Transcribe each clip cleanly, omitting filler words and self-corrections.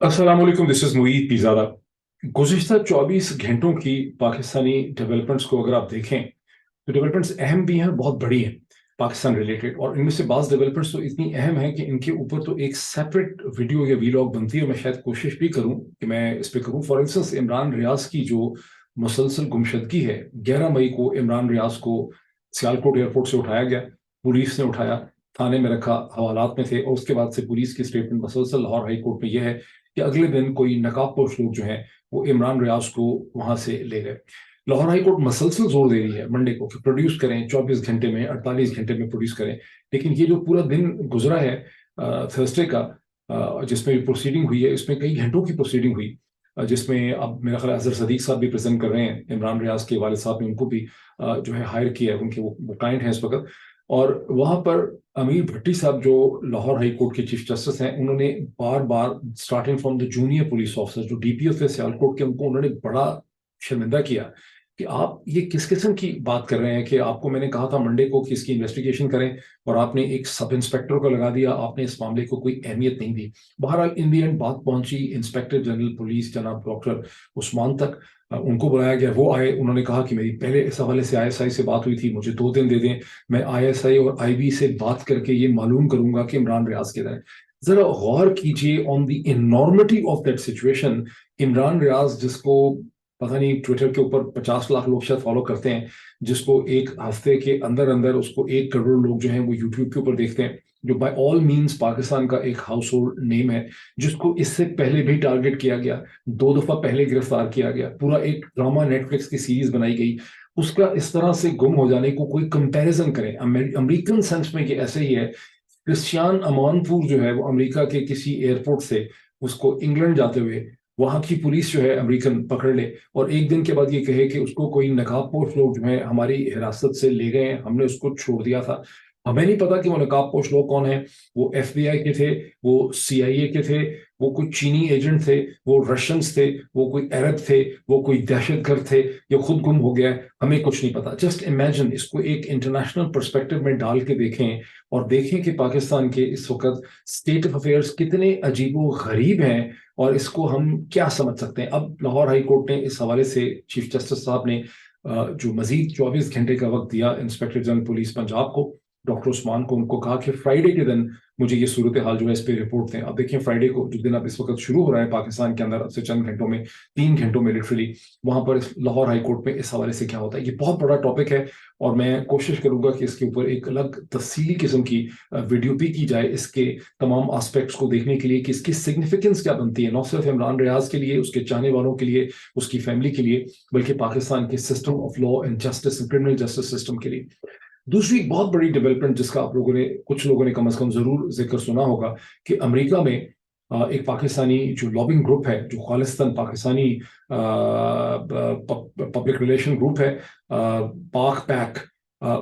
अस्सलाम वालेकुम, this is Moeed Pirzada. गुज़िश्ता 24 घंटों की पाकिस्तानी डेवलपमेंट्स को अगर आप देखें तो डेवलपमेंट्स अहम भी हैं, बहुत बड़ी हैं पाकिस्तान रिलेटेड। और इनमें से बाज़ डेवलपमेंट्स तो इतनी अहम हैं कि इनके ऊपर तो एक सेपरेट वीडियो या वीलॉग बनती है, और मैं शायद कोशिश भी करूं कि मैं इस पे करूं। फॉर इंस्टेंस, इमरान रियाज की जो मुसलसल गुमशदगी है, 11 मई को इमरान रियाज को सियालकोट एयरपोर्ट से उठाया गया, पुलिस ने उठाया, थाने में रखा, हवालात में थे, और उसके बाद से पुलिस की स्टेटमेंट मुसलसल लाहौर हाई कोर्ट में यह है कि अगले दिन कोई नकाबपोश लोग जो हैं वो इमरान रियाज को वहां से ले गए। लाहौर हाई कोर्ट मसलसल जोर दे रही है मंडे को कि प्रोड्यूस करें, 24 घंटे में, 48 घंटे में प्रोड्यूस करें। लेकिन ये जो पूरा दिन गुजरा है थर्सडे का, जिसमें प्रोसीडिंग हुई है, इसमें कई घंटों की प्रोसीडिंग हुई, जिसमें अब मेरा ख्याल अजहर सदीक साहब भी प्रेजेंट कर रहे हैं, इमरान रियाज के वालिद साहब ने उनको भी जो है हायर किया है, उनके वो क्लाइंट हैं इस वक्त। और वहां पर अमीर भट्टी साहब जो लाहौर हाई कोर्ट के चीफ जस्टिस हैं, उन्होंने बार बार starting from the junior police officer जो डीपीओ थे सियालकोट के, उनको उन्होंने बड़ा शर्मिंदा किया कि आप ये किस किस्म की बात कर रहे हैं कि आपको मैंने कहा था मंडे को कि इसकी इन्वेस्टिगेशन करें, और आपने एक सब इंस्पेक्टर को लगा दिया, आपने इस मामले को कोई अहमियत नहीं दी। बहरहाल इन दी एंड बात पहुंची इंस्पेक्टर जनरल पुलिस जनाब डॉक्टर उस्मान तक। उनको बुलाया गया, वो आए, उन्होंने कहा कि मेरी पहले इस हवाले से आईएसआई से बात हुई थी, मुझे 2 दिन दे दें, मैं आईएसआई और आईबी से बात करके ये मालूम करूंगा कि इमरान रियाज किधर है। जरा गौर कीजिए on the enormity of that situation. Imran Riaz, जिसको पता नहीं ट्विटर के ऊपर 50 लाख लोग शायद फॉलो करते हैं, जिसको एक हफ्ते के अंदर अंदर उसको 1 करोड़ लोग जो हैं वो यूट्यूब के ऊपर देखते हैं, जो बाय ऑल मींस पाकिस्तान का एक हाउस होल्ड नेम है, जिसको इससे पहले भी टारगेट किया गया, 2 दफा पहले गिरफ्तार किया गया, पूरा एक ड्रामा नेटफ्लिक्स की सीरीज बनाई गई, उसका इस तरह से गुम हो जाने को कोई कंपैरिजन करें अमेरिकन सेंस में कि ऐसे ही है। क्रिस्टियान अमानपुर जो है वो अमेरिका के किसी एयरपोर्ट से उसको इंग्लैंड जाते हुए वहां की पुलिस जो है अमेरिकन पकड़ ले, और एक दिन के बाद ये कहे कि उसको कोई नकाबपोश लोग जो है हमारी हिरासत से ले गए हैं, हमने उसको छोड़ दिया था। हमें नहीं पता कि वो नकाबपोश लोग कौन है, वो एफबीआई के थे, वो सीआईए के थे, वो कोई चीनी एजेंट थे, वो रशियंस थे, वो कोई अरब थे, वो कोई दहशतगर्द थे, या खुद गुम हो गया है, हमें कुछ नहीं पता। जस्ट इमेजिन, इसको एक इंटरनेशनल पर्सपेक्टिव में डाल के देखें, और देखें कि पाकिस्तान के इस वक्त स्टेट ऑफ अफेयर्स कितने अजीबो गरीब हैं, और इसको हम क्या समझ सकते हैं। अब लाहौर हाई कोर्ट ने इस हवाले से चीफ जस्टिस साहब ने जो मजीद 24 घंटे का वक्त दिया इंस्पेक्टर जनरल पुलिस पंजाब को, डॉक्टर उस्मान को, उनको कहा कि फ्राइडे के दिन मुझे ये सूरत हाल जो है इस पे रिपोर्ट दें। अब देखिए, फ्राइडे को जिस दिन अब इस वक्त शुरू हो रहा है पाकिस्तान के अंदर, अब से चंद घंटों में, 3 घंटों में लिटरली, वहां पर लाहौर हाई कोर्ट में इस हवाले से क्या होता है। ये बहुत बड़ा टॉपिक है, और मैं कोशिश करूंगा कि इसके ऊपर एक अलग तफसीली किस्म की वीडियो भी की जाए, इसके तमाम एस्पेक्ट्स को देखने के लिए कि इसकी सिग्निफिकेंस क्या बनती है, न सिर्फ इमरान रियाज के लिए, उसके चाहने वालों के लिए, उसकी फैमिली के लिए, बल्कि पाकिस्तान के system of law and justice, criminal justice system के लिए। दूसरी एक बहुत बड़ी डेवलपमेंट जिसका आप लोगों ने, कुछ लोगों ने कम से कम जरूर जिक्र सुना होगा, कि अमेरिका में एक पाकिस्तानी जो लॉबिंग ग्रुप है, जो Khalistan Pakistani public relation group है, पाक पैक,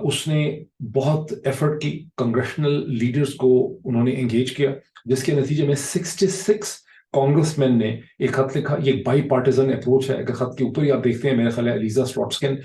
उसने बहुत एफर्ट की, कांग्रेशनल लीडर्स को उन्होंने एंगेज किया, जिसके नतीजे में 66 कांग्रेसमैन ने एक खत लिखा। ये बाई पार्टिजन अप्रोच है। अगर खत के ऊपर ही आप देखते हैं, मेरे ख्याल है एलिजा स्ट्रॉट्सकिन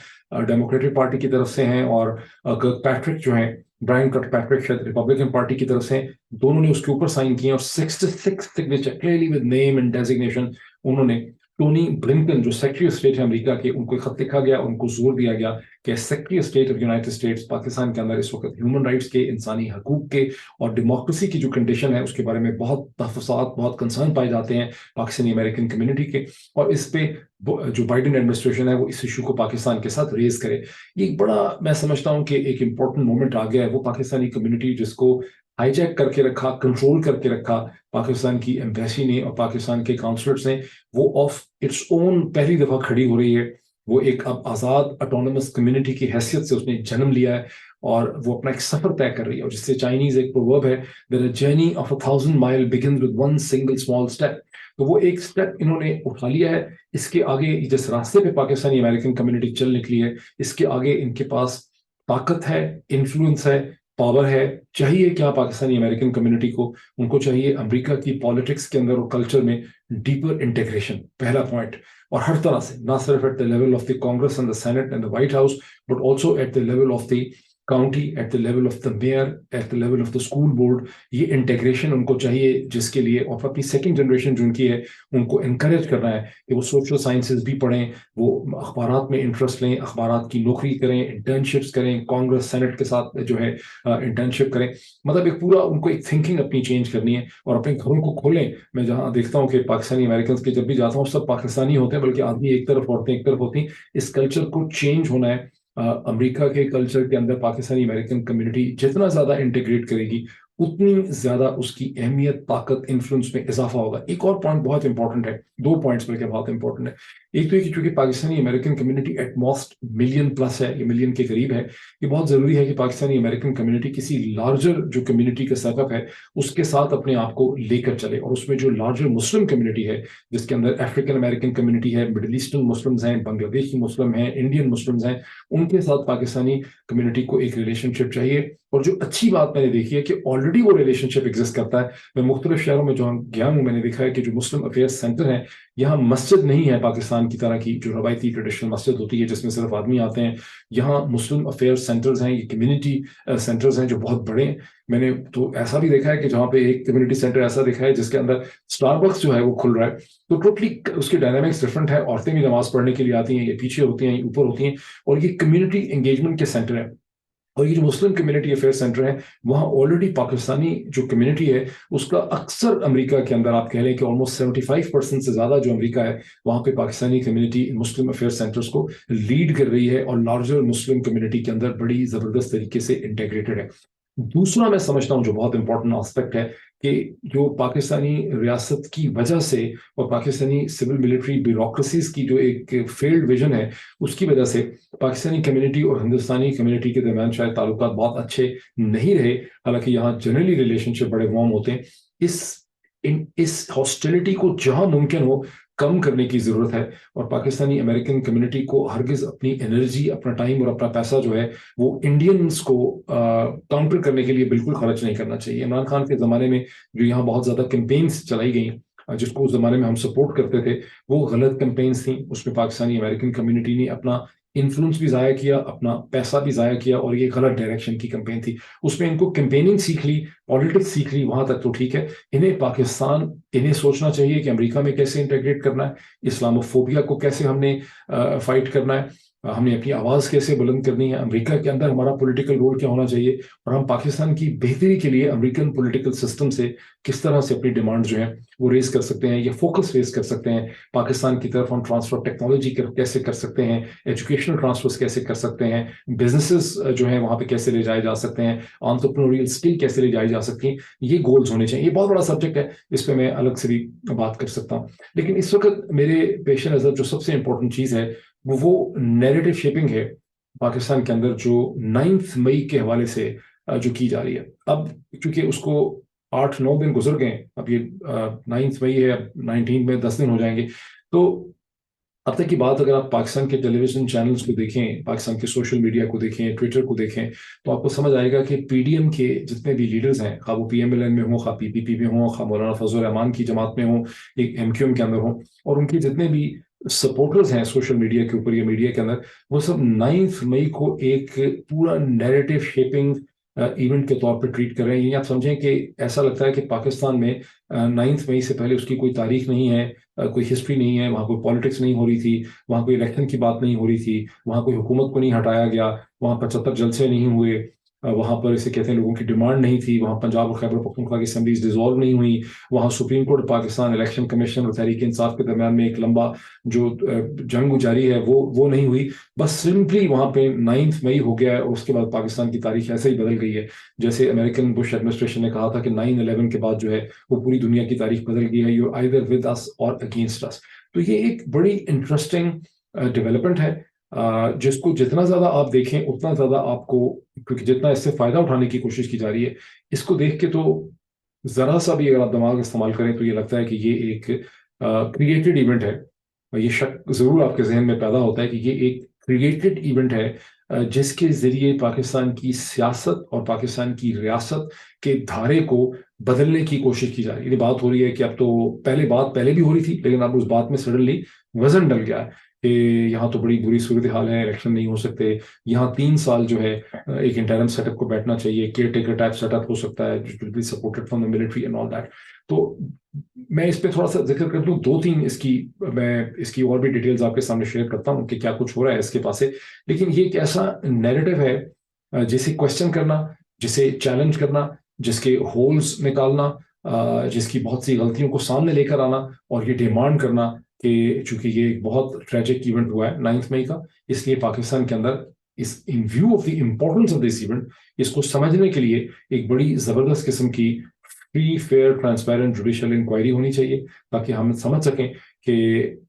डेमोक्रेटिक पार्टी की तरफ से हैं, और कर्क पैट्रिक जो हैं, ब्रायन कर्क पैट्रिक शायद रिपब्लिकन पार्टी की तरफ से, दोनों ने उसके ऊपर साइन किए, और 66 signature clearly with name and designation उन्होंने। टोनी ब्लिंकन जो सेक्रेटरी ऑफ स्टेट है अमेरिका के, उनको खत लिखा गया, उनको जोर दिया गया कि secretary of state of United states, Pakistan के अंदर इस वक्त ह्यूमन राइट्स के, इंसानी हकूक के और डेमोक्रेसी की जो कंडीशन है उसके बारे में बहुत तहफ़्फ़ुज़ात, बहुत कंसर्न पाए जाते हैं पाकिस्तानी अमेरिकन कम्युनिटी के, और इस पे जो बाइडेन एडमिनिस्ट्रेशन है वो इस इशू को पाकिस्तान के साथ रेज करे। ये एक बड़ा, मैं समझता हूँ कि एक इंपॉर्टेंट मोमेंट आ गया है। वो पाकिस्तानी कम्युनिटी जिसको हाईजैक करके रखा, कंट्रोल करके रखा पाकिस्तान की एम्बेसी ने और पाकिस्तान के काउंसलर्स ने, वो ऑफ इट्स ओन पहली दफा खड़ी हो रही है। वो एक अब आज़ाद ऑटोनमस कम्युनिटी की हैसियत से उसने जन्म लिया है, और वो अपना एक सफर तय कर रही है। और जिससे चाइनीज एक प्रोवर्ब है, that a journey of 1,000 mile begins with one single small step. तो वो एक स्टेप इन्होंने उठा लिया है। इसके आगे जिस रास्ते पे पाकिस्तानी अमेरिकन कम्युनिटी चल निकली है, इसके आगे इनके पास ताकत है, इन्फ्लुएंस है, पावर है। चाहिए क्या पाकिस्तानी अमेरिकन कम्युनिटी को? उनको चाहिए अमेरिका की पॉलिटिक्स के अंदर और कल्चर में डीपर इंटीग्रेशन, पहला पॉइंट। और हर तरह से, ना सिर्फ at the level of the Congress and the senate and the white house, but also at the level of the county, at the level of the mayor, at the level of the school board, ये integration उनको चाहिए, जिसके लिए और अपनी second generation जो उनकी है उनको इनकरेज करना है कि वो सोशल साइंसेज भी पढ़ें, वो अखबारात में इंटरेस्ट लें, अखबारात की नौकरी करें, इंटर्नशिप्स करें, कांग्रेस सेनेट के साथ जो है इंटर्नशिप करें। मतलब एक पूरा उनको एक थिंकिंग अपनी चेंज करनी है और अपने घरों को खोलें। मैं जहाँ देखता हूँ कि पाकिस्तानी अमेरिकन के जब भी जाता हूँ सब पाकिस्तानी होते हैं, बल्कि आदमी एक तरफ औरतें एक तरफ होती हैं। इस कल्चर को चेंज होना है। अमेरिका के कल्चर के अंदर पाकिस्तानी अमेरिकन कम्युनिटी जितना ज्यादा इंटीग्रेट करेगी उतनी ज्यादा उसकी अहमियत, ताकत, इन्फ्लुएंस में इजाफा होगा। एक और पॉइंट बहुत इंपॉर्टेंट है, दो पॉइंट्स बल्कि बहुत इंपॉर्टेंट है। एक तो ये कि चूंकि Pakistani American community at most million plus है, ये मिलियन के करीब है, ये बहुत जरूरी है कि पाकिस्तानी अमेरिकन कम्युनिटी किसी लार्जर जो कम्युनिटी का सेटअप है उसके साथ अपने आप को लेकर चले, और उसमें जो लार्जर मुस्लिम कम्युनिटी है जिसके अंदर अफ्रीकन अमेरिकन कम्युनिटी है, मिडिल ईस्टर्न मुस्लिम्स हैं, बांग्लादेशी मुस्लिम हैं, इंडियन मुस्लिम्स हैं, उनके साथ पाकिस्तानी कम्युनिटी को एक रिलेशनशिप चाहिए। और जो अच्छी बात मैंने देखी है कि ऑलरेडी वो रिलेशनशिप एग्जिस्ट करता है। मैं मुख्तलिफ शहरों में जो गया हूँ मैंने देखा है कि जो मुस्लिम अफेयर्स सेंटर है, यहाँ मस्जिद नहीं है पाकिस्तान की तरह की जो रवायती ट्रेडिशनल मस्जिद होती है जिसमें सिर्फ आदमी आते हैं। यहाँ मुस्लिम अफेयर्स सेंटर्स हैं, ये कम्युनिटी सेंटर्स हैं जो बहुत बड़े हैं। मैंने तो ऐसा भी देखा है कि जहाँ पे एक कम्युनिटी सेंटर ऐसा देखा है जिसके अंदर स्टारबक्स जो है वो खुल रहा है। तो टोटली उसकी डायनामिक्स डिफरेंट है। औरतें भी नमाज पढ़ने के लिए आती हैं, ये पीछे होती हैं, ये ऊपर होती हैं, और ये कम्युनिटी एंगेजमेंट के सेंटर है। और ये जो मुस्लिम कम्युनिटी अफेयर सेंटर है वहाँ ऑलरेडी पाकिस्तानी जो कम्युनिटी है उसका अक्सर अमेरिका के अंदर आप कह लें कि ऑलमोस्ट 75% से ज्यादा जो अमेरिका है वहाँ पे पाकिस्तानी कम्युनिटी मुस्लिम अफेयर सेंटर्स को लीड कर रही है और लार्जर मुस्लिम कम्युनिटी के अंदर बड़ी जबरदस्त तरीके से इंटीग्रेटेड है। दूसरा मैं समझता हूँ जो बहुत इंपॉर्टेंट एस्पेक्ट है कि जो पाकिस्तानी रियासत की वजह से और पाकिस्तानी सिविल मिलिट्री ब्यूरोक्रेसीज की जो एक फेल्ड विजन है उसकी वजह से पाकिस्तानी कम्युनिटी और हिंदुस्तानी कम्युनिटी के दरमियान शायद ताल्लुकात बहुत अच्छे नहीं रहे। हालांकि यहाँ जनरली रिलेशनशिप बड़े वार्म होते हैं। इस हॉस्टिलिटी को जहां मुमकिन हो कम करने की जरूरत है, और पाकिस्तानी अमेरिकन कम्युनिटी को हरगिज अपनी एनर्जी, अपना टाइम और अपना पैसा जो है वो इंडियंस को काउंटर करने के लिए बिल्कुल खर्च नहीं करना चाहिए। इमरान खान के जमाने में जो यहाँ बहुत ज्यादा कैंपेन्स चलाई गई जिसको उस जमाने में हम सपोर्ट करते थे वो गलत कैंपेन्स थी। उसमें पाकिस्तानी अमेरिकन कम्युनिटी ने अपना इन्फ्लुएंस भी जाया किया, अपना पैसा भी जाया किया, और ये गलत डायरेक्शन की कैंपेन थी। उसमें इनको कैंपेनिंग सीख ली, पॉलिटिक्स सीख ली, वहां तक तो ठीक है। इन्हें सोचना चाहिए कि अमेरिका में कैसे इंटीग्रेट करना है, इस्लामोफोबिया को कैसे हमने फाइट करना है, हमने अपनी आवाज कैसे बुलंद करनी है, अमेरिका के अंदर हमारा पॉलिटिकल रोल क्या होना चाहिए, और हम पाकिस्तान की बेहतरी के लिए अमेरिकन पॉलिटिकल सिस्टम से किस तरह से अपनी डिमांड जो है वो रेज कर सकते हैं, या फोकस रेज कर सकते हैं। पाकिस्तान की तरफ हम ट्रांसफर टेक्नोलॉजी कैसे कर सकते हैं, एजुकेशनल ट्रांसफर्स कैसे कर सकते हैं, बिजनेसेस जो है वहां पे कैसे ले जाए जा सकते हैं, एंटरप्रेन्योरियल स्किल कैसे ले जाई जा सकती है, ये गोल्स होने चाहिए। ये बहुत बड़ा सब्जेक्ट है, इस पर मैं अलग से भी बात कर सकता हूँ। लेकिन इस वक्त मेरे पेश नजर जो सबसे इंपॉर्टेंट चीज है वो नैरेटिव शेपिंग है पाकिस्तान के अंदर, जो 9 मई के हवाले से जो की जा रही है। अब चूंकि उसको 8-9 दिन गुजर गए, अब ये 9 मई है, अब 19 में 10 दिन हो जाएंगे। तो अब तक की बात अगर आप पाकिस्तान के टेलीविजन चैनल्स को देखें, पाकिस्तान के सोशल मीडिया को देखें, ट्विटर को देखें, तो आपको समझ आएगा कि पीडीएम के जितने भी लीडर्स हैं, खा वो पीएमएलएन में हो, खा पीपीपी में हो, खा मौलाना फजल रहमान की जमात में हो, एक एमक्यूएम के अंदर हो, और उनके जितने भी सपोर्टर्स हैं सोशल मीडिया के ऊपर या मीडिया के अंदर, वो सब 9 मई को एक पूरा नैरेटिव शेपिंग इवेंट के तौर पर ट्रीट कर रहे हैं। ये आप समझें कि ऐसा लगता है कि पाकिस्तान में 9 मई से पहले उसकी कोई तारीख नहीं है, कोई हिस्ट्री नहीं है, वहाँ कोई पॉलिटिक्स नहीं हो रही थी, वहाँ कोई इलेक्शन की बात नहीं हो रही थी, वहाँ कोई हुकूमत को नहीं हटाया गया, वहाँ 75 जलसे नहीं हुए, वहाँ पर इसे कहते हैं लोगों की डिमांड नहीं थी, वहाँ पंजाब और खैबर पख्तूनख्वा की असेंबलीज डिसॉल्व नहीं हुई, वहाँ supreme court Pakistan, election commission और तहरीक इंसाफ के दरमियान में एक लंबा जो जंग जारी है वो नहीं हुई। बस सिंपली वहाँ पे 9 मई हो गया है, और उसके बाद पाकिस्तान की तारीख ऐसे ही बदल गई है। जैसे अमेरिकन बुश एडमिनिस्ट्रेशन ने कहा था कि 9/11 के बाद जो है वो पूरी दुनिया की तारीख बदल गई है, यू आइदर विद अस और अगेंस्ट अस। तो ये एक बड़ी इंटरेस्टिंग डेवलपमेंट है, जिसको जितना ज्यादा आप देखें उतना ज्यादा आपको, क्योंकि जितना इससे फायदा उठाने की कोशिश की जा रही है, इसको देख के तो जरा सा भी अगर आप दिमाग इस्तेमाल करें तो ये लगता है कि ये एक क्रिएटेड इवेंट है। ये शक जरूर आपके जहन में पैदा होता है कि ये एक क्रिएटेड इवेंट है जिसके जरिए पाकिस्तान की सियासत और पाकिस्तान की रियासत के धारे को बदलने की कोशिश की जा रही है। ये बात हो रही है कि अब तो बात पहले भी हो रही थी, लेकिन अब उस बात में सडनली वजन डल गया है। کہ یہاں تو بڑی بری صورتحال ہے, الیکشن نہیں ہو سکتے, یہاں 3 سال جو ہے ایک انٹرم سیٹ اپ کو بیٹھنا چاہیے, care taker type set up ہو سکتا ہے supported from the military and all that. تو میں اس پہ تھوڑا سا ذکر کر دوں, 2-3 میں اس کی اور بھی ڈیٹیلز آپ کے سامنے شیئر کرتا ہوں کہ کیا کچھ ہو رہا ہے اس کے پاس سے. لیکن یہ ایک ایسا نیریٹو ہے جسے کوشچن کرنا, جسے چیلنج کرنا, جس کے ہولز نکالنا, جس کی بہت سی غلطیوں کو سامنے لے کر آنا, اور یہ ڈیمانڈ کرنا کہ چونکہ یہ ایک بہت ٹریجک ایونٹ ہوا ہے 9 مئی کا, اس لیے پاکستان کے اندر in view of the importance of this event, اس کو سمجھنے کے لیے ایک بڑی زبردست قسم کی free, fair, transparent judicial inquiry ہونی چاہیے, تاکہ ہم سمجھ سکیں کہ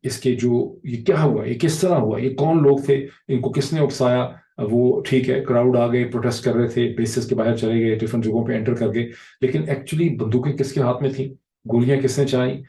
اس کے یہ کیا ہوا, یہ کس طرح ہوا, یہ کون لوگ تھے, ان کو کس نے اکسایا. وہ ٹھیک ہے, کراؤڈ آ گئے, پروٹیسٹ کر رہے تھے, بیسز کے باہر چلے گئے, ڈفرنٹ جگہوں پہ انٹر کر گئے, لیکن ایکچولی بندوقیں کس کے ہاتھ میں تھیں, گولیاں کس نے چلائیں,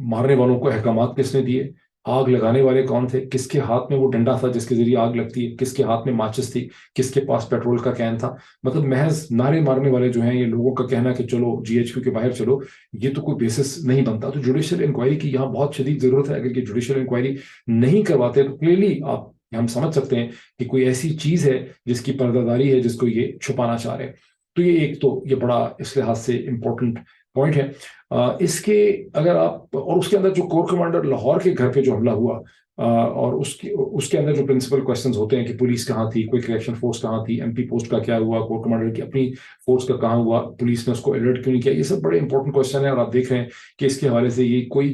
مارنے والوں کو احکامات کس نے دیے, آگ لگانے والے کون تھے, کس کے ہاتھ میں وہ ڈنڈا تھا جس کے ذریعے آگ لگتی ہے, کس کے ہاتھ میں ماچس تھی, کس کے پاس پیٹرول کا کین تھا. مطلب محض نعرے مارنے والے جو ہیں, یہ لوگوں کا کہنا کہ چلو GHQ کے باہر چلو, یہ تو کوئی بیسس نہیں بنتا. تو جوڈیشل انکوائری کی یہاں بہت شدید ضرورت ہے. اگر یہ جوڈیشل انکوائری نہیں کرواتے تو کلیئرلی ہم سمجھ سکتے ہیں کہ کوئی ایسی چیز ہے جس کی پردہ داری ہے, جس کو یہ چھپانا چاہ رہے ہیں. تو یہ بڑا اس لحاظ سے امپورٹنٹ پوائنٹ ہے. اس کے اگر آپ, اور اس کے اندر جو کور کمانڈر لاہور کے گھر پہ جو حملہ ہوا, اور اس کے اندر جو پرنسپل کوشچنز ہوتے ہیں کہ پولیس کہاں تھی, کوئک ریئیکشن فورس کہاں تھی, MP پوسٹ کا کیا ہوا, کور کمانڈر کی اپنی فورس کا کہاں ہوا, پولیس نے اس کو الرٹ کیوں نہیں کیا, یہ سب بڑے امپورٹنٹ کوشچن ہیں. اور آپ دیکھ رہے ہیں کہ اس کے حوالے سے یہ کوئی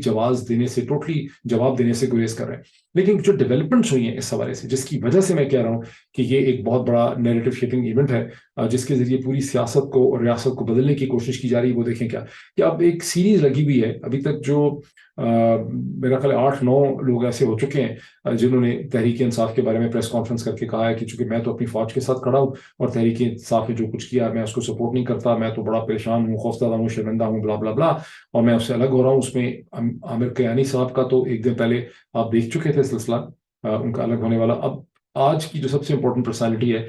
ٹوٹلی جواب دینے سے گریز کر رہے ہیں. لیکن جو ڈیولپمنٹس ہوئی ہیں اس حوالے سے, جس کی وجہ سے میں کہہ رہا ہوں کہ یہ ایک بہت بڑا نیریٹو شیپنگ ایونٹ ہے, جس کے ذریعے پوری سیاست کو اور ریاست کو بدلنے کی کوشش کی جا رہی ہے. وہ دیکھیں کیا کہ اب ایک سیریز لگی ہوئی ہے ابھی تک, جو میرا خیال 8-9 لوگ ایسے ہو چکے ہیں جنہوں نے تحریک انصاف کے بارے میں پریس کانفرنس کر کے کہا ہے کہ چونکہ میں تو اپنی فوج کے ساتھ کھڑا ہوں اور تحریک انصاف نے جو کچھ کیا میں اس کو سپورٹ نہیں کرتا, میں تو بڑا پریشان ہوں, خوفزدہ ہوں, شرمندہ ہوں, بلا بلا بلا, اور میں اس سے الگ ہو رہا ہوں. اس میں عامر کیانی صاحب کا تو ایک دن پہلے آپ دیکھ چکے تھے سلسلہ ان کا الگ ہونے والا. اب آج کی جو سب سے امپورٹنٹ پرسنالٹی ہے,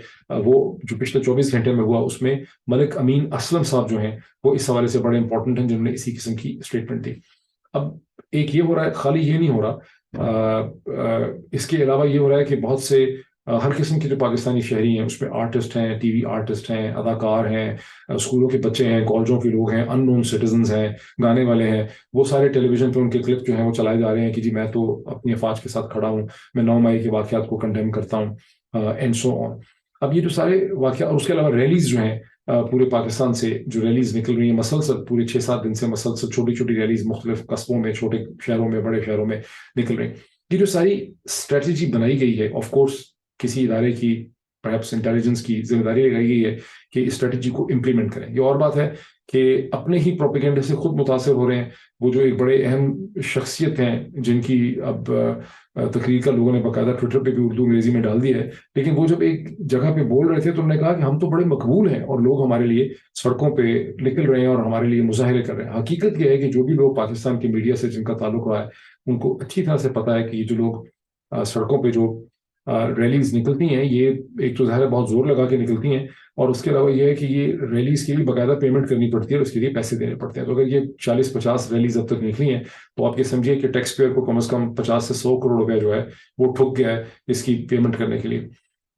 وہ جو پچھلے 24 گھنٹے میں ہوا, اس میں ملک امین اسلم صاحب جو ہیں وہ اس حوالے سے بڑے امپورٹنٹ ہیں, جنہوں نے اسی قسم کی اسٹیٹمنٹ دی. اب ایک یہ ہو رہا ہے, خالی یہ نہیں ہو رہا, اس کے علاوہ یہ ہو رہا ہے کہ بہت سے ہر قسم کے جو پاکستانی شہری ہیں, اس میں آرٹسٹ ہیں, ٹی وی آرٹسٹ ہیں, اداکار ہیں, اسکولوں کے بچے ہیں, کالجوں کے لوگ ہیں, ان نون سٹیزنز ہیں, گانے والے ہیں, وہ سارے ٹیلی ویژن پہ ان کے کلپ جو ہیں وہ چلائے جا رہے ہیں کہ جی میں تو اپنی افواج کے ساتھ کھڑا ہوں, میں 9 مئی کے واقعات کو کنڈیم کرتا ہوں, اینڈ سو آن. اب یہ جو سارے واقعات, اور اس کے علاوہ ریلیز جو ہیں پورے پاکستان سے جو ریلیز نکل رہی ہیں مسلسل, پورے 6-7 دن سے مسلسل چھوٹی چھوٹی ریلیز مختلف قصبوں میں, چھوٹے شہروں میں, بڑے شہروں میں نکل رہی ہیں. یہ جو ساری اسٹریٹجی بنائی گئی ہے, آف کورس کسی ادارے کی پرہیپس انٹیلیجنس کی ذمہ داری لگائی گئی ہے کہ اسٹریٹجی کو امپلیمنٹ کریں. یہ اور بات ہے کہ اپنے ہی پروپیگنڈے سے خود متاثر ہو رہے ہیں. وہ جو ایک بڑے اہم شخصیت ہیں جن کی اب تقریر کا لوگوں نے باقاعدہ ٹویٹر پہ بھی اردو انگریزی میں ڈال دیا ہے, لیکن وہ جب ایک جگہ پہ بول رہے تھے تو انہوں نے کہا کہ ہم تو بڑے مقبول ہیں اور لوگ ہمارے لیے سڑکوں پہ نکل رہے ہیں اور ہمارے لیے مظاہرے کر رہے ہیں. حقیقت یہ ہے کہ جو بھی لوگ پاکستان کے میڈیا سے جن کا تعلق رہا ہے, ان کو اچھی طرح سے پتا ہے کہ یہ جو لوگ سڑکوں پہ جو ریلیز نکلتی ہیں, یہ ایک تو ظاہر بہت زور لگا کے نکلتی ہیں, اور اس کے علاوہ یہ ہے کہ یہ ریلیز کے لیے باقاعدہ پیمنٹ کرنی پڑتی ہے اور اس کے لیے پیسے دینے پڑتے ہیں. تو اگر یہ 40-50 ریلیز اب تک نکلی ہیں تو آپ یہ سمجھیے کہ ٹیکس پیئر کو کم از کم 50 سے 100 کروڑ روپے جو ہے وہ ٹھک گیا ہے اس کی پیمنٹ کرنے کے لیے.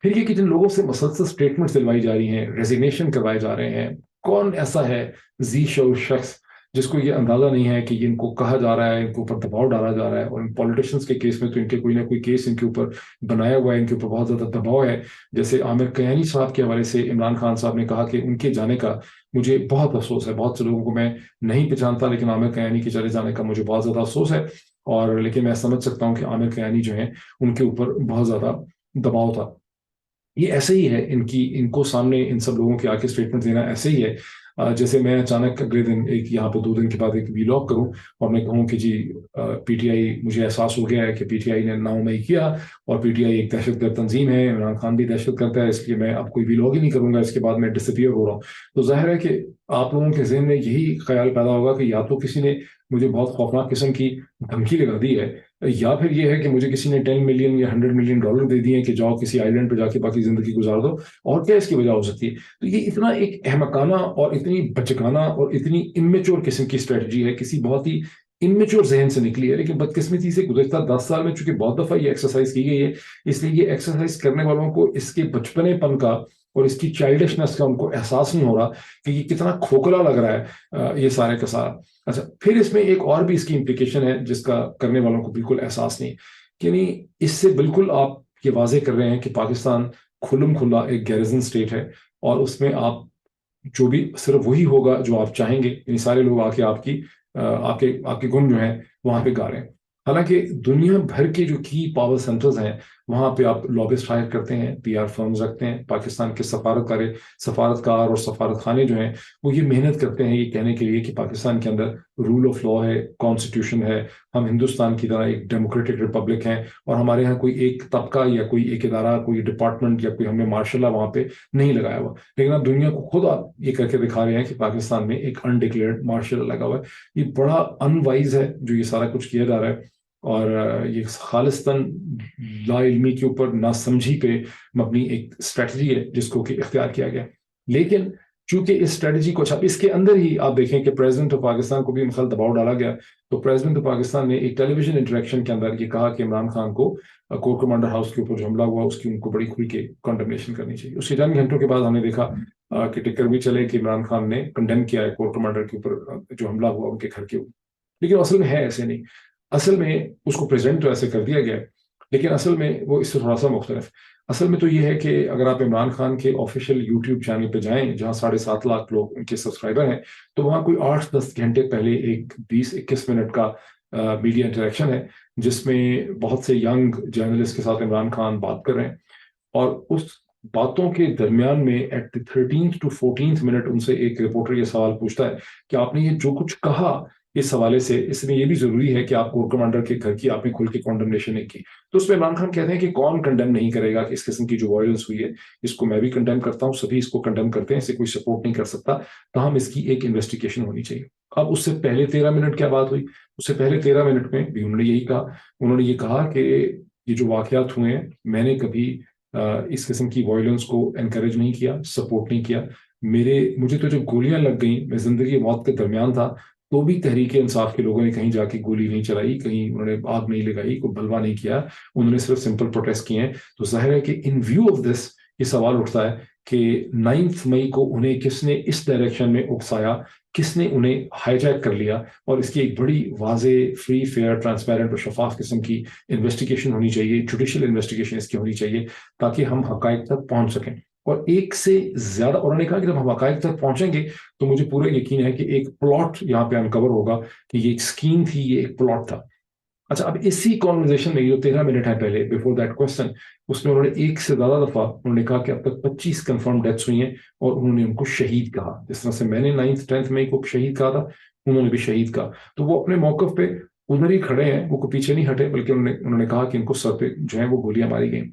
پھر یہ کہ جن لوگوں سے مسلسل اسٹیٹمنٹس دلوائی جا رہی ہیں, ریزگنیشن کروائے جا رہے ہیں, کون ایسا ہے ذی شعور شخص جس کو یہ اندازہ نہیں ہے کہ ان کو کہا جا رہا ہے, ان کے اوپر دباؤ ڈالا جا رہا ہے. اور ان پولیٹیشنس کے کیس میں تو ان کے کوئی نہ کوئی کیس ان کے اوپر بنایا ہوا ہے, ان کے اوپر بہت زیادہ دباؤ ہے. جیسے عامر کیانی صاحب کے حوالے سے عمران خان صاحب نے کہا کہ ان کے جانے کا مجھے بہت افسوس ہے. بہت سے لوگوں کو میں نہیں پہچانتا, لیکن عامر کیانی کے چلے جانے کا مجھے بہت زیادہ افسوس ہے. اور لیکن میں سمجھ سکتا ہوں کہ عامر کیانی جو ہیں ان کے اوپر بہت زیادہ دباؤ تھا. یہ ایسے ہی ہے, ان کو سامنے ان سب لوگوں کے آ کے اسٹیٹمنٹ دینا ایسے ہی ہے جیسے میں اچانک اگلے دن ایک یہاں پہ 2 دن کے بعد ایک ویلاگ کروں اور میں کہوں کہ جی PTI, مجھے احساس ہو گیا ہے کہ PTI نے 9 مئی کیا اور PTI ایک دہشت گرد تنظیم ہے, عمران خان بھی دہشت گرد ہے, اس لیے میں اب کوئی ویلاگ ہی نہیں کروں گا, اس کے بعد میں ڈسپیئر ہو رہا ہوں. تو ظاہر ہے کہ آپ لوگوں کے ذہن میں یہی خیال پیدا ہوگا کہ یا تو کسی نے مجھے بہت خوفناک قسم کی دھمکی لگا دی ہے, یا پھر یہ ہے کہ مجھے کسی نے 10 ملین یا 100 ملین ڈالر دے دیے ہیں کہ جاؤ کسی آئی لینڈ پہ جا کے باقی زندگی گزار دو, اور کیا اس کی وجہ ہو سکتی ہے. تو یہ اتنا ایک احمقانہ اور اتنی بچکانہ اور اتنی امیچور قسم کی اسٹریٹجی ہے کسی بہت ہی इमेच्योर जहन से निकली है, लेकिन बदकिस्मती से गुज़श्ता 10 साल में चूंकि बहुत दफ़ा ये एक्सरसाइज की गई है, इसलिए ये एक्सरसाइज करने वालों को इसके बचपनेपन का और इसकी चाइल्डिशनेस का उनको एहसास नहीं हो रहा कि ये कितना खोखला लग रहा है ये सारे का सारा। अच्छा, फिर इसमें एक और भी इसकी इम्प्लीकेशन है जिसका करने वालों को बिल्कुल एहसास नहीं, कि नहीं, इससे बिल्कुल आप ये वाजे कर रहे हैं कि पाकिस्तान खुल्लम खुल्ला एक गैरिजन स्टेट है, और उसमें आप जो भी सिर्फ वही होगा जो आप चाहेंगे, यानी सारे लोग आके आपके आपके गुण जो हैं वहां पे गा रहे हैं। हालांकि दुनिया भर के जो की पावर सेंटर्स हैं वहां पे आप लॉबिस्ट हायर करते हैं, पीआर फर्म्स रखते हैं, पाकिस्तान के सफारतकार और सफारत खाने जो हैं वो ये मेहनत करते हैं ये कहने के लिए कि पाकिस्तान के अंदर रूल ऑफ लॉ है, कॉन्स्टिट्यूशन है, हम हिंदुस्तान की तरह एक डेमोक्रेटिक रिपब्लिक हैं, और हमारे यहाँ कोई एक तबका या कोई एक इदारा, कोई डिपार्टमेंट या कोई हमने मार्शल लॉ वहां पे नहीं लगाया हुआ। लेकिन आप दुनिया को खुद आप ये करके दिखा रहे हैं कि पाकिस्तान में एक अनडिक्लेयर्ड मार्शल लॉ लगा हुआ है। ये बड़ा अनवाइज है जो ये सारा कुछ किया जा रहा है, और ये खालिस्तन ला इल्मी के ऊपर ना समझी पे मबनी एक स्ट्रेटजी है जिसको कि इख्तियार किया गया। लेकिन चूंकि इस स्ट्रेटजी को, अच्छा इसके अंदर ही आप देखें कि प्रेसिडेंट ऑफ पाकिस्तान को भी मसल दबाव डाला गया, तो प्रेसिडेंट ऑफ पाकिस्तान ने एक टेलीविजन इंटरेक्शन के अंदर ये कहा कि इमरान खान को कोर कमांडर हाउस के ऊपर जो हमला हुआ उसकी उनको बड़ी खुल के कंडेमनेशन करनी चाहिए। उसके चंद घंटों के बाद हमने देखा कि टिक्कर भी चले कि इमरान खान ने कंडेम किया है कोर कमांडर के ऊपर जो हमला हुआ उनके घर के ऊपर। लेकिन असल में है ऐसे नहीं, असल में उसको प्रेजेंट तो ऐसे कर दिया गया है, लेकिन असल में वो इससे थोड़ा सा मुख्तलिफ। असल में तो ये है कि अगर आप इमरान खान के ऑफिशियल यूट्यूब चैनल पे जाएं जहां 7.5 लाख लोग उनके सब्सक्राइबर हैं, तो वहां कोई 8-10 घंटे पहले एक 20-21 मिनट का मीडिया इंटरेक्शन है जिसमें बहुत से यंग जर्नलिस्ट के साथ इमरान खान बात कर रहे हैं, और उस बातों के दरमियान में at the 13th to 14th minute उनसे एक रिपोर्टर ये सवाल पूछता है कि आपने ये जो कुछ कहा इस हवाले से, इसमें ये भी जरूरी है कि आप कोर कमांडर के घर की आपने खुल के कॉन्डेमनेशन नहीं की। तो उसमें इमरान खान कहते हैं कि कौन कंडेम नहीं करेगा कि इस किस्म की जो वायलेंस हुई है इसको मैं भी कंडेम करता हूँ, सभी इसको कंडेम करते हैं, इसे कोई सपोर्ट नहीं कर सकता, तमाम इसकी एक इन्वेस्टिगेशन होनी चाहिए। अब उससे पहले 13 मिनट क्या बात हुई, उससे पहले 13 मिनट में भी उन्होंने यही कहा, उन्होंने ये कहा कि ये जो वाकयात हुए हैं मैंने कभी इस किस्म की वायलेंस को एनकरेज नहीं किया, सपोर्ट नहीं किया। मुझे तो जब गोलियां लग गई, मैं जिंदगी मौत के दरमियान था, तो भी तहरीक इंसाफ के लोगों ने कहीं जाके गोली नहीं चलाई, कहीं उन्होंने आग नहीं लगाई, कोई बलवा नहीं किया, उन्होंने सिर्फ सिंपल प्रोटेस्ट किए हैं। तो जाहिर है कि इन व्यू ऑफ दिस ये सवाल उठता है कि 9 मई को उन्हें किसने इस डायरेक्शन में उकसाया, किसने उन्हें हाईजैक कर लिया, और इसकी एक बड़ी वाजे, फ्री, फेयर, ट्रांसपेरेंट और शफाफ किस्म की इन्वेस्टिगेशन होनी चाहिए, जुडिशियल इन्वेस्टिगेशन इसकी होनी चाहिए, ताकि हम हकायक तक पहुंच सकें। और एक से ज्यादा उन्होंने कहा कि जब हम हकायक तक पहुंचेंगे तो मुझे पूरा यकीन है कि एक प्लॉट यहाँ पे अनकवर होगा, कि ये एक स्कीम थी, ये एक प्लॉट था। अच्छा, अब इसी कॉन्वर्जेशन में जो 13 मिनट है पहले बिफोर दैट क्वेश्चन, उसमें उन्होंने एक से ज्यादा दफा उन्होंने कहा कि अब तक 25 कंफर्म डेथ्स हुई हैं, और उन्होंने उनको शहीद कहा। जिस तरह से मैंने 9th-10th मई को शहीद कहा था, उन्होंने भी शहीद कहा। तो वो अपने मौकफ पे उधर ही खड़े हैं, वो पीछे नहीं हटे, बल्कि उन्होंने कहा कि इनको सर पे जो है वो गोलियां मारी गई।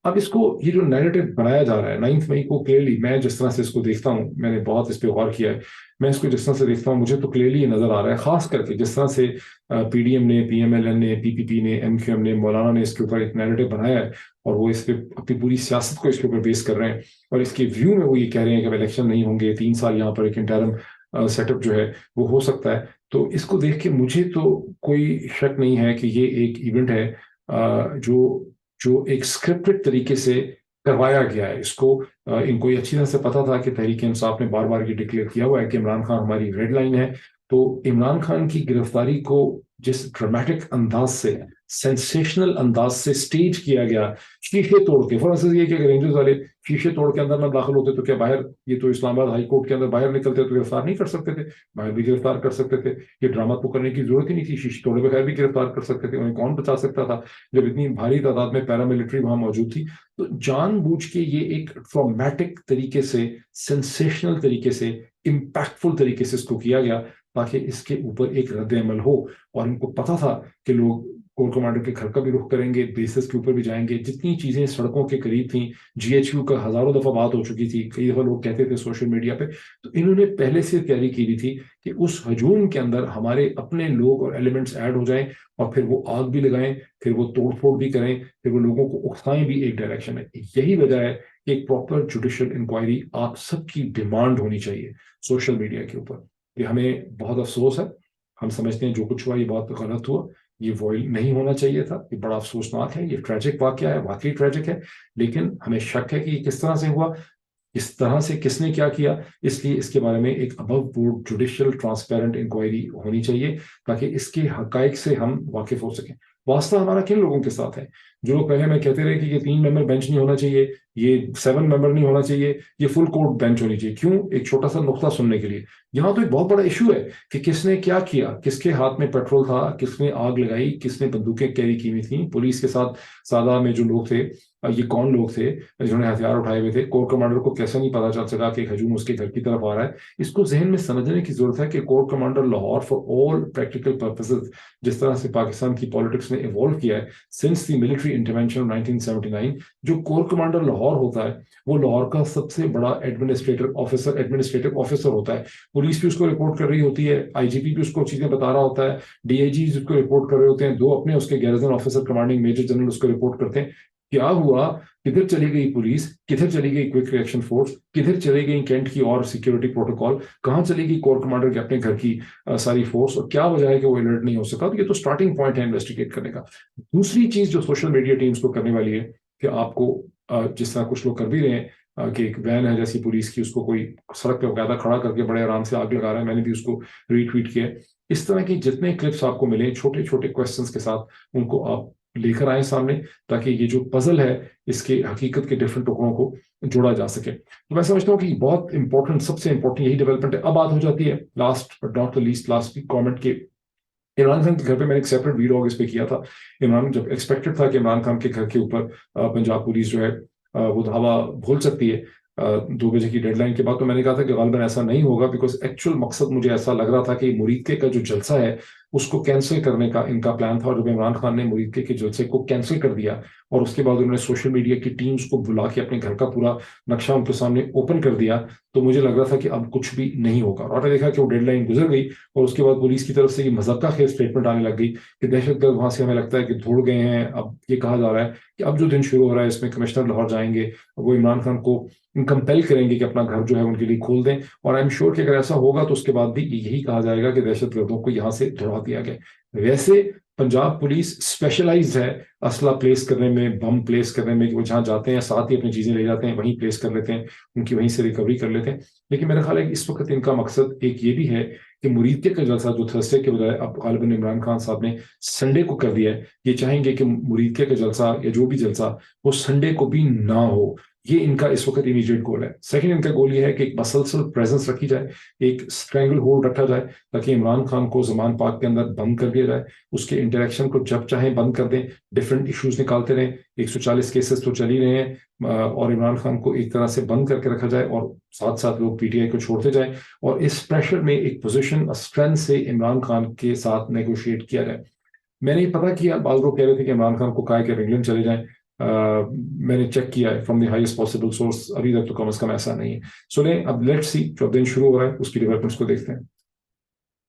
अब इसको ये जो नैरेटिव बनाया जा रहा है 9 मई को, क्लियरली मैं जिस तरह से इसको देखता हूँ, मैंने बहुत इस पे गौर किया है, मैं इसको जिस तरह से देखता हूँ मुझे तो क्लियरली ये नजर आ रहा है, खास करके जिस तरह से पीडीएम ने, पीएमएलएन ने, पीपीपी ने, एमक्यूएम ने, मौलाना ने इसके ऊपर एक नैरेटिव बनाया है, और वो इस पे अपनी पूरी सियासत को इसके ऊपर बेस कर रहे हैं, और इसके व्यू में वो ये कह रहे हैं कि अब इलेक्शन नहीं होंगे, 3 साल यहाँ पर एक इंटरम सेटअप जो है वो हो सकता है। तो इसको देख के मुझे तो कोई शक नहीं है कि ये एक इवेंट है जो जो एक स्क्रिप्टेड तरीके से करवाया गया है। इसको इनको ये अच्छी तरह से पता था कि तहरीक इंसाफ ने बार बार ये डिक्लेयर किया हुआ है कि इमरान खान हमारी रेड लाइन है। तो इमरान खान की गिरफ्तारी को जिस ड्रामेटिक अंदाज से, सेंसेशनल अंदाज से स्टेज किया गया, शीशे तोड़ के, फॉर इंस्टेंस ये कि रेंजर्स वाले शीशे तोड़ के अंदर ना दाखिल होते तो क्या बाहर, ये तो इस्लामाबाद हाई कोर्ट के अंदर बाहर निकलते तो गिरफ्तार नहीं कर सकते थे, बाहर भी गिरफ्तार कर सकते थे, ये ड्रामा तो करने की जरूरत ही नहीं थी, शीशे तोड़े बगैर भी गिरफ्तार कर सकते थे, उन्हें कौन बचा सकता था जब इतनी भारी तादाद में पैरामिलिट्री वहां मौजूद थी। तो जानबूझ के ये एक ट्रॉमेटिक तरीके से, सेंसेशनल तरीके से, इम्पैक्टफुल तरीके से इसको किया गया, ताकि इसके ऊपर एक रद्द अमल हो। और इनको पता था कि लोग कोर कमांडर के घर का भी रुख करेंगे, बेसिस के ऊपर भी जाएंगे, जितनी चीजें सड़कों के करीब थी, जीएचक्यू का हजारों दफा बात हो चुकी थी, कई दफा लोग कहते थे सोशल मीडिया पे, तो इन्होंने पहले से तैयारी की ली थी कि उस हजूम के अंदर हमारे अपने लोग और एलिमेंट्स ऐड हो जाएं, और फिर वो आग भी लगाएं, फिर वो तोड़ फोड़ भी करें, फिर वो लोगों को उकसाएं भी एक डायरेक्शन में। यही वजह है कि एक प्रॉपर जुडिशियल इंक्वायरी आप सबकी डिमांड होनी चाहिए सोशल मीडिया के ऊपर। कि हमें बहुत अफसोस है, ہم سمجھتے ہیں جو کچھ ہوا یہ بہت غلط ہوا, یہ وائل نہیں ہونا چاہیے تھا, یہ بڑا افسوسناک ہے, یہ ٹریجک واقعہ ہے, واقعی ٹریجک ہے, لیکن ہمیں شک ہے کہ یہ کس طرح سے ہوا, اس طرح سے کس نے کیا کیا. اس لیے اس کے بارے میں ایک ابو بورڈ جوڈیشل ٹرانسپیرنٹ انکوائری ہونی چاہیے تاکہ اس کے حقائق سے ہم واقف ہو سکیں. واسطہ ہمارا کن لوگوں کے ساتھ ہے؟ جو لوگ پہلے ہمیں کہتے رہے کہ یہ 3 ممبر بینچ نہیں ہونا چاہیے, یہ 7 ممبر نہیں ہونا چاہیے, یہ فل کورٹ بینچ ہونی چاہیے. کیوں؟ ایک چھوٹا سا نقطہ سننے کے لیے. یہاں تو ایک بہت بڑا ایشو ہے کہ کس نے کیا کیا, کس کے ہاتھ میں پیٹرول تھا, کس نے آگ لگائی, کس نے بندوقیں کیری کی ہوئی تھیں, پولیس کے ساتھ سادہ میں جو لوگ تھے یہ کون لوگ تھے جنہوں نے ہتھیار اٹھائے ہوئے تھے. کور کمانڈر کو کیسے نہیں پتا چل سکا کہ ایک ہجوم اس کے گھر کی طرف آ رہا ہے. اس کو ذہن میں سمجھنے کی ضرورت ہے کہ corps commander Lahore for all practical purposes جس طرح سے پاکستان کی پالیٹکس نے ایوالو کیا ہے سنس دی ملٹری انٹرونشن 1979, جو کور کمانڈر لاہور ہوتا ہے وہ لاہور کا سب سے بڑا ایڈمنسٹریٹو آفیسر ہوتا ہے. پولیس بھی اس کو رپورٹ کر رہی ہوتی ہے, آئی جی پی بھی اس کو چیزیں بتا رہا ہوتا ہے, ڈی آئی جی اس کو رپورٹ کر رہے ہوتے ہیں, 2 اپنے اس کے garrison officer commanding major general اس کو رپورٹ کرتے ہیں. کیا ہوا, کدھر چلی گئی پولیس, کدھر چلی گئی کوئک ریئیکشن فورس, کدھر چلی گئی کینٹ کی اور سیکیورٹی پروٹوکال, کہاں چلی گئی کور کمانڈر کے اپنے گھر کی ساری فورس, اور کیا وجہ ہے کہ وہ الرٹ نہیں ہو سکا. تو یہ تو سٹارٹنگ پوائنٹ ہے انویسٹیگیٹ کرنے کا. دوسری چیز جو سوشل میڈیا ٹیمز کو کرنے والی ہے کہ آپ کو جس طرح کچھ لوگ کر بھی رہے ہیں کہ ایک وین ہے جیسی پولیس کی, اس کو کوئی سڑک پہ باقاعدہ کھڑا کر کے بڑے آرام سے آگ لگا رہا ہے, میں نے بھی اس کو ری ٹویٹ کیا. اس طرح کی جتنے کلپس آپ کو ملیں چھوٹے چھوٹے کوشچنس کے ساتھ ان کو آپ لے کر آئیں سامنے تاکہ یہ جو پزل ہے اس کے حقیقت کے ڈفرنٹ ٹکڑوں کو جوڑا جا سکے. تو میں سمجھتا ہوں کہ بہت امپورٹنٹ, سب سے امپورٹنٹ یہی ڈیولپمنٹ ہے. اب بات ہو جاتی ہے last but not the least, last comment کے عمران خان کے گھر پہ میں نے ایک سیپریٹ ویڈیو اس پہ کیا تھا. عمران جب ایکسپیکٹڈ تھا کہ عمران خان کے گھر کے اوپر پنجاب پولیس جو ہے وہ دھاوا بھول سکتی ہے 2 بجے کی ڈیڈ لائن کے بعد, تو میں نے کہا تھا کہ غالباً ایسا نہیں ہوگا, بیکاز ایکچوئل مقصد مجھے ایسا لگ رہا تھا کہ مریدکے کا جو جلسہ ہے اس کو کینسل کرنے کا ان کا پلان تھا. اور جب عمران خان نے مریدکے کے جلسے کو کینسل کر دیا اور اس کے بعد انہوں نے سوشل میڈیا کی ٹیمز کو بلا کے اپنے گھر کا پورا نقشہ ان کے سامنے اوپن کر دیا, تو مجھے لگ رہا تھا کہ اب کچھ بھی نہیں ہوگا. اور آپ نے دیکھا کہ وہ ڈیڈ لائن گزر گئی اور اس کے بعد پولیس کی طرف سے یہ مذاقہ خیز اسٹیٹمنٹ آنے لگ گئی کہ دہشت گرد وہاں سے ہمیں لگتا ہے کہ دھوڑ گئے ہیں. اب یہ کہا جا رہا ہے کہ اب جو دن شروع ہو رہا ہے اس میں کمشنر لاہور جائیں گے, وہ عمران خان کو کمپیل کریں گے کہ اپنا گھر جو ہے ان کے لیے کھول دیں. اور آئی ایم شیور کہ اگر ایسا ہوگا تو اس کے بعد بھی یہی کہا جائے گا کہ دہشت گردوں کو یہاں سے دھڑا دیا گیا. ویسے پنجاب پولیس اسپیشلائزڈ ہے اسلحہ پلیس کرنے میں, بم پلیس کرنے میں, کہ وہ جہاں جاتے ہیں ساتھ ہی اپنی چیزیں لے جاتے ہیں, وہیں پلیس کر لیتے ہیں, ان کی وہیں سے ریکوری کر لیتے ہیں. لیکن میرا خیال ہے کہ اس وقت ان کا مقصد ایک یہ بھی ہے کہ مریدکے کا جلسہ جو تھرسڈے کے بجائے اب غالباً عمران خان صاحب نے سنڈے کو کر دیا ہے, یہ چاہیں گے کہ مریدکے کا جلسہ یا جو بھی جلسہ وہ سنڈے کو بھی نہ ہو. یہ ان کا اس وقت امیجیٹ گول ہے. سیکنڈ ان کا گول یہ ہے کہ ایک مسلسل پریزنس رکھی جائے, ایک اسٹرینگل ہولڈ رکھا جائے تاکہ عمران خان کو زمان پاک کے اندر بند کر دیا جائے, اس کے انٹریکشن کو جب چاہیں بند کر دیں, ڈفرینٹ ایشوز نکالتے رہیں. 140 کیسز تو چل ہی رہے ہیں, اور عمران خان کو ایک طرح سے بند کر کے رکھا جائے اور ساتھ ساتھ لوگ پی ٹی آئی کو چھوڑتے جائیں, اور اس پریشر میں ایک پوزیشن اسٹرینتھ سے عمران خان کے ساتھ نیگوشیٹ کیا جائے. میں نے یہ پتا کیا, بعض لوگ کہہ رہے تھے کہ عمران خان کو کہا کہ انگلینڈ چلے جائیں. میں نے چیک کیا ہے from the highest possible source, ابھی تک تو کم از کم ایسا نہیں ہے. سنیں اب لیٹس سی, جو دن شروع ہو رہا ہے اس کی ڈیولپمنٹس کو دیکھتے ہیں.